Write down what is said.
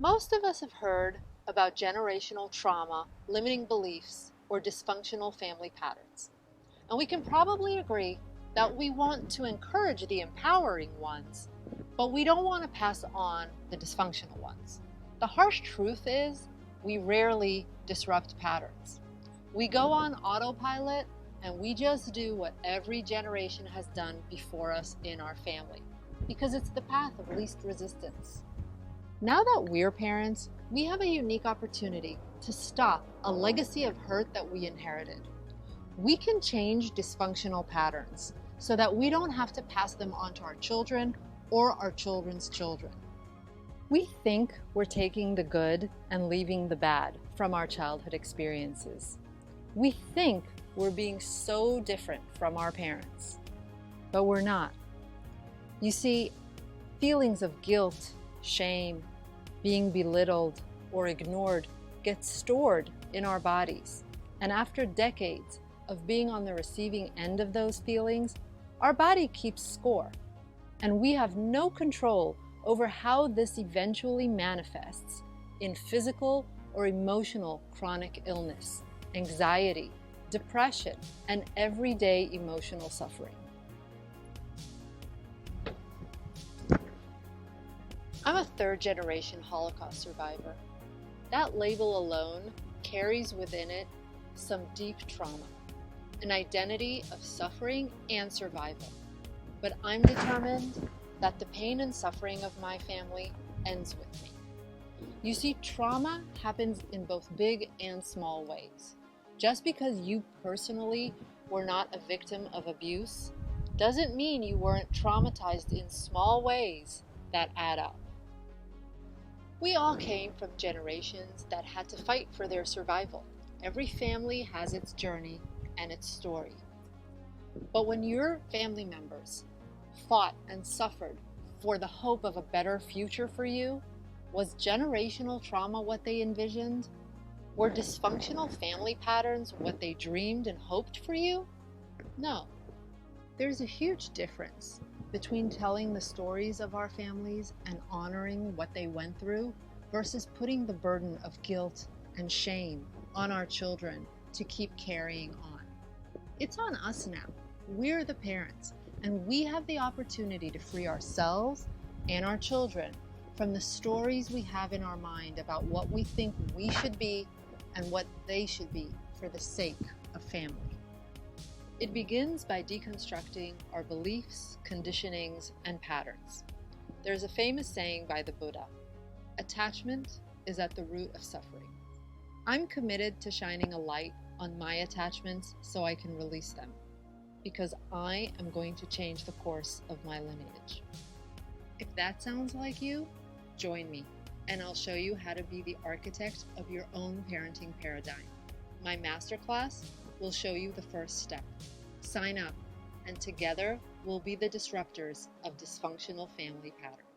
Most of us have heard about generational trauma, limiting beliefs, or dysfunctional family patterns. And we can probably agree that we want to encourage the empowering ones, but we don't want to pass on the dysfunctional ones. The harsh truth is, we rarely disrupt patterns. We go on autopilot and we just do what every generation has done before us in our family, because it's the path of least resistance. Now that we're parents, we have a unique opportunity to stop a legacy of hurt that we inherited. We can change dysfunctional patterns so that we don't have to pass them on to our children or our children's children. We think we're taking the good and leaving the bad from our childhood experiences. We think we're being so different from our parents, but we're not. You see, feelings of guilt, shame, being belittled or ignored get stored in our bodies. And after decades of being on the receiving end of those feelings, our body keeps score. And we have no control over how this eventually manifests in physical or emotional chronic illness, anxiety, depression, and everyday emotional suffering. I'm a third-generation Holocaust survivor. That label alone carries within it some deep trauma, an identity of suffering and survival. But I'm determined that the pain and suffering of my family ends with me. You see, trauma happens in both big and small ways. Just because you personally were not a victim of abuse doesn't mean you weren't traumatized in small ways that add up. We all came from generations that had to fight for their survival. Every family has its journey and its story. But when your family members fought and suffered for the hope of a better future for you, was generational trauma what they envisioned? Were dysfunctional family patterns what they dreamed and hoped for you? No. There's a huge difference between telling the stories of our families and honoring what they went through versus putting the burden of guilt and shame on our children to keep carrying on. It's on us now. We're the parents, and we have the opportunity to free ourselves and our children from the stories we have in our mind about what we think we should be and what they should be for the sake of family. It begins by deconstructing our beliefs, conditionings, and patterns. There's a famous saying by the Buddha, "Attachment is at the root of suffering." I'm committed to shining a light on my attachments so I can release them, because I am going to change the course of my lineage. If that sounds like you, join me, and I'll show you how to be the architect of your own parenting paradigm. My masterclass will show you the first step. Sign up, and together we'll be the disruptors of dysfunctional family patterns.